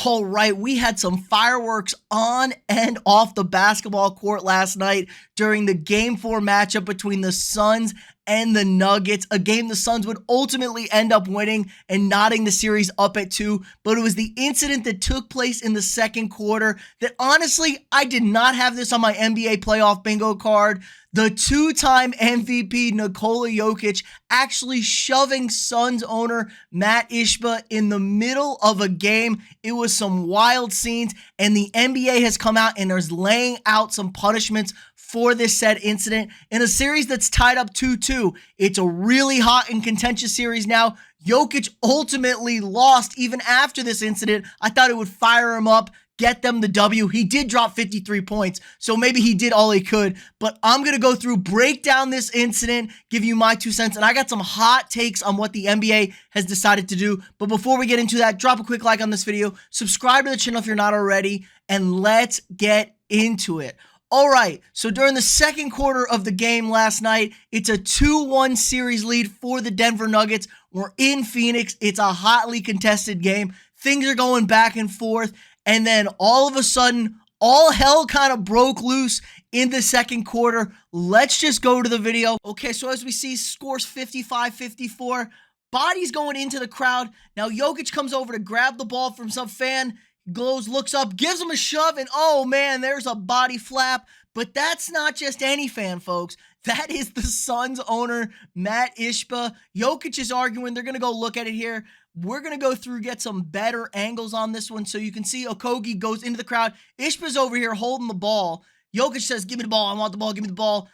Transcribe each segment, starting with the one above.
All right, we had some fireworks on and off the basketball court last night during the Game 4 matchup between the Suns and the Nuggets, a game the Suns would ultimately end up winning and knotting the series up at 2, but it was the incident that took place in the second quarter that honestly, I did not have this on my NBA playoff bingo card. The two-time MVP Nikola Jokic actually shoving Suns owner Matt Ishbia in the middle of a game. It was some wild scenes, and the NBA has come out and is laying out some punishments for this said incident in a series that's tied up 2-2. It's a really hot and contentious series now. Jokic ultimately lost even after this incident. I thought it would fire him up, get them the W. He did drop 53 points, so maybe he did all he could, but I'm going to go through, break down this incident, give you my 2 cents, and I got some hot takes on what the NBA has decided to do. But before we get into that, drop a quick like on this video, subscribe to the channel if you're not already, and let's get into it. All right, so during the second quarter of the game last night, it's a 2-1 series lead for the Denver Nuggets. We're in Phoenix. It's a hotly contested game. Things are going back and forth. And then all of a sudden, all hell kind of broke loose in the second quarter. Let's just go to the video. Okay, so as we see, scores 55-54. Bodies going into the crowd. Now Jokic comes over to grab the ball from some fan. Goes, looks up, gives him a shove, and oh man, there's a body flap. But that's not just any fan, folks. That is the Suns owner, Matt Ishbia. Jokic is arguing. They're going to go look at it here. We're going to go through, get some better angles on this one. So you can see Okogie goes into the crowd. Ishbia's over here holding the ball. Jokic says, give me the ball. I want the ball. Give me the ball.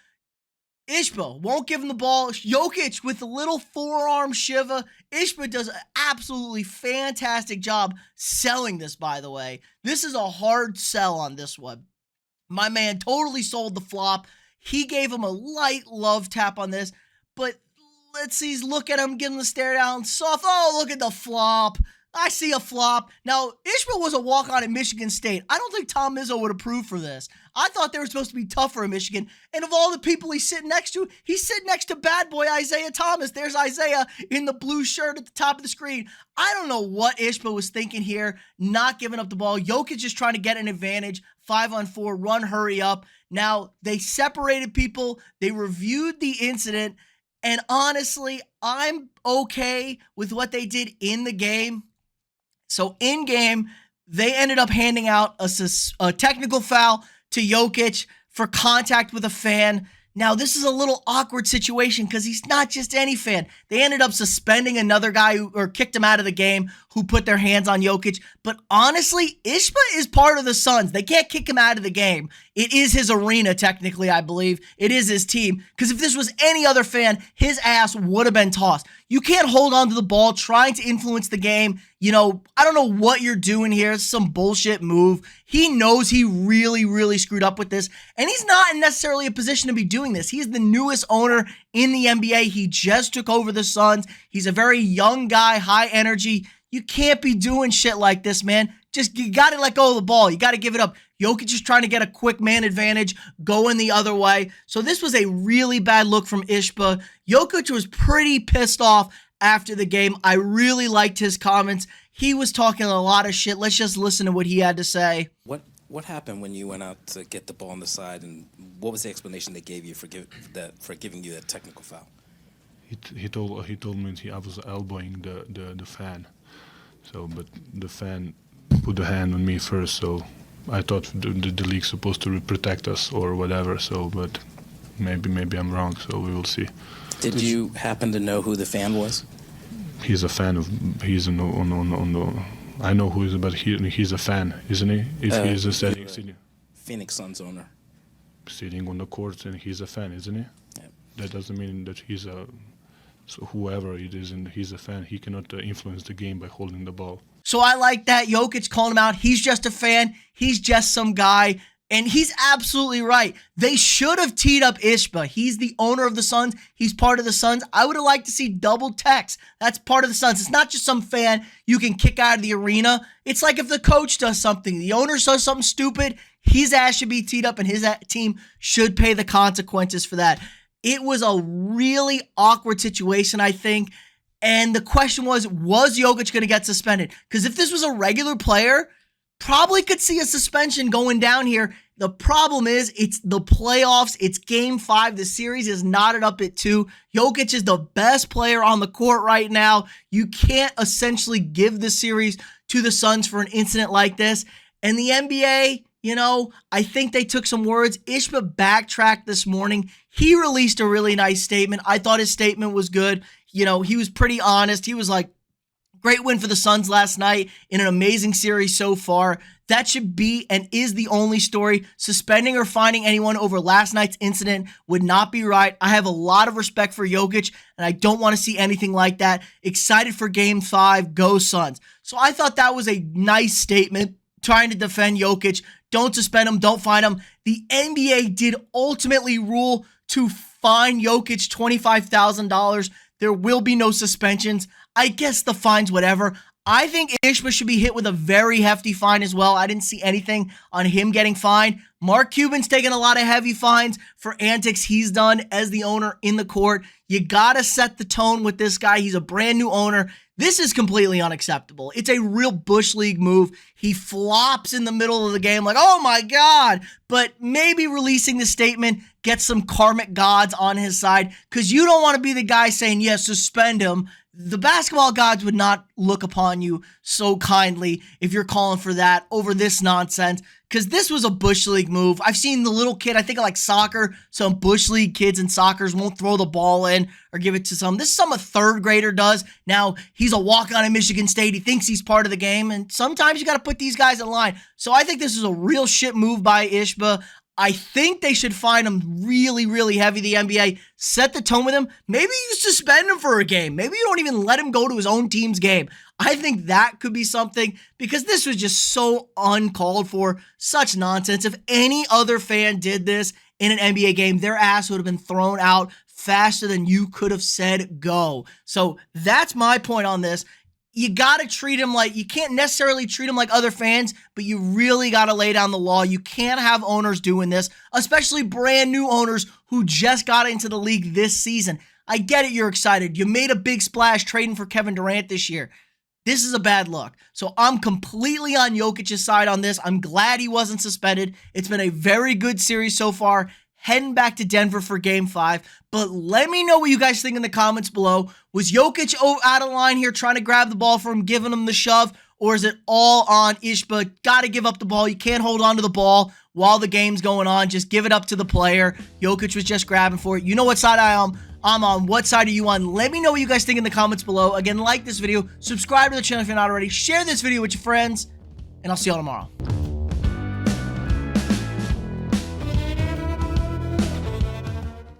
Ishbia won't give him the ball. Jokic with a little forearm shiva. Ishbia does an absolutely fantastic job selling this, by the way. This is a hard sell on this one. My man totally sold the flop. He gave him a light love tap on this, but let's see, look at him, give him the stare down, soft. Oh, look at the flop. I see a flop. Now, Ishbia was a walk-on at Michigan State. I don't think Tom Izzo would approve for this. I thought they were supposed to be tougher in Michigan. And of all the people he's sitting next to, he's sitting next to bad boy Isaiah Thomas. There's Isaiah in the blue shirt at the top of the screen. I don't know what Ishbia was thinking here, not giving up the ball. Jokic just trying to get an advantage. 5-on-4, run, hurry up. Now, they separated people. They reviewed the incident. And honestly, I'm okay with what they did in the game. So in game, they ended up handing out a technical foul to Jokic for contact with a fan. Now, this is a little awkward situation because he's not just any fan. They ended up suspending another guy or kicked him out of the game who put their hands on Jokic. But honestly, Ishbia is part of the Suns. They can't kick him out of the game. It is his arena, technically, I believe. It is his team. Because if this was any other fan, his ass would have been tossed. You can't hold on to the ball trying to influence the game. You know, I don't know what you're doing here. It's some bullshit move. He knows he really, really screwed up with this. And he's not in necessarily a position to be doing this. He's the newest owner in the NBA. He just took over the Suns. He's a very young guy, high energy. You can't be doing shit like this, man. Just, you got to let go of the ball. You got to give it up. Jokic is trying to get a quick man advantage, going the other way. So this was a really bad look from Ishbia. Jokic was pretty pissed off after the game. I really liked his comments. He was talking a lot of shit. Let's just listen to what he had to say. What happened when you went out to get the ball on the side, and what was the explanation they gave you for giving you that technical foul? He told me I was elbowing the fan. So, but the fan put the hand on me first, so I thought the league's supposed to protect us or whatever. So, but maybe I'm wrong. So we will see. Did you happen to know who the fan was? He's a fan of. He's on the. I know who is, but he's a fan, isn't he? If he's sitting. Phoenix Suns owner. Sitting on the court, and he's a fan, isn't he? Yep. That doesn't mean that he's a. So whoever it is, and he's a fan, he cannot influence the game by holding the ball. So I like that. Jokic calling him out. He's just a fan. He's just some guy. And he's absolutely right. They should have teed up Ishbia. He's the owner of the Suns. He's part of the Suns. I would have liked to see double text. That's part of the Suns. It's not just some fan you can kick out of the arena. It's like if the coach does something, the owner does something stupid, his ass should be teed up and his team should pay the consequences for that. It was a really awkward situation, I think. And the question was Jokic going to get suspended? Because if this was a regular player, probably could see a suspension going down here. The problem is it's the playoffs. It's game 5. The series is knotted up at 2. Jokic is the best player on the court right now. You can't essentially give the series to the Suns for an incident like this. And the NBA, you know, I think they took some words. Ishbia backtracked this morning. He released a really nice statement. I thought his statement was good. You know, he was pretty honest. He was like, great win for the Suns last night in an amazing series so far. That should be and is the only story. Suspending or fining anyone over last night's incident would not be right. I have a lot of respect for Jokic, and I don't want to see anything like that. Excited for Game 5. Go Suns. So I thought that was a nice statement trying to defend Jokic. Don't suspend him. Don't fine him. The NBA did ultimately rule to fine Jokic $25,000. There will be no suspensions. I guess the fines, whatever. I think Ishbia should be hit with a very hefty fine as well. I didn't see anything on him getting fined. Mark Cuban's taken a lot of heavy fines for antics he's done as the owner in the court. You got to set the tone with this guy. He's a brand new owner. This is completely unacceptable. It's a real Bush League move. He flops in the middle of the game like, oh my God. But maybe releasing the statement gets some karmic gods on his side, because you don't want to be the guy saying, yes, suspend him. The basketball gods would not look upon you so kindly if you're calling for that over this nonsense, because this was a Bush League move. I've seen the little kid, I think I like soccer, some Bush League kids in soccer won't throw the ball in or give it to some. This is something a third grader does. Now, he's a walk-on at Michigan State. He thinks he's part of the game, and sometimes you got to put these guys in line. So I think this is a real shit move by Ishbia. I think they should fine him really, really heavy, the NBA. Set the tone with him. Maybe you suspend him for a game. Maybe you don't even let him go to his own team's game. I think that could be something, because this was just so uncalled for. Such nonsense. If any other fan did this in an NBA game, their ass would have been thrown out faster than you could have said go. So that's my point on this. You got to treat him like, you can't necessarily treat him like other fans, but you really got to lay down the law. You can't have owners doing this, especially brand new owners who just got into the league this season. I get it, you're excited. You made a big splash trading for Kevin Durant this year. This is a bad look. So I'm completely on Jokic's side on this. I'm glad he wasn't suspended. It's been a very good series so far. Heading back to Denver for Game 5. But let me know what you guys think in the comments below. Was Jokic out of line here trying to grab the ball from him, giving him the shove? Or is it all on Ishbia? Got to give up the ball. You can't hold on to the ball while the game's going on. Just give it up to the player. Jokic was just grabbing for it. You know what side I'm on. What side are you on? Let me know what you guys think in the comments below. Again, like this video. Subscribe to the channel if you're not already. Share this video with your friends. And I'll see y'all tomorrow.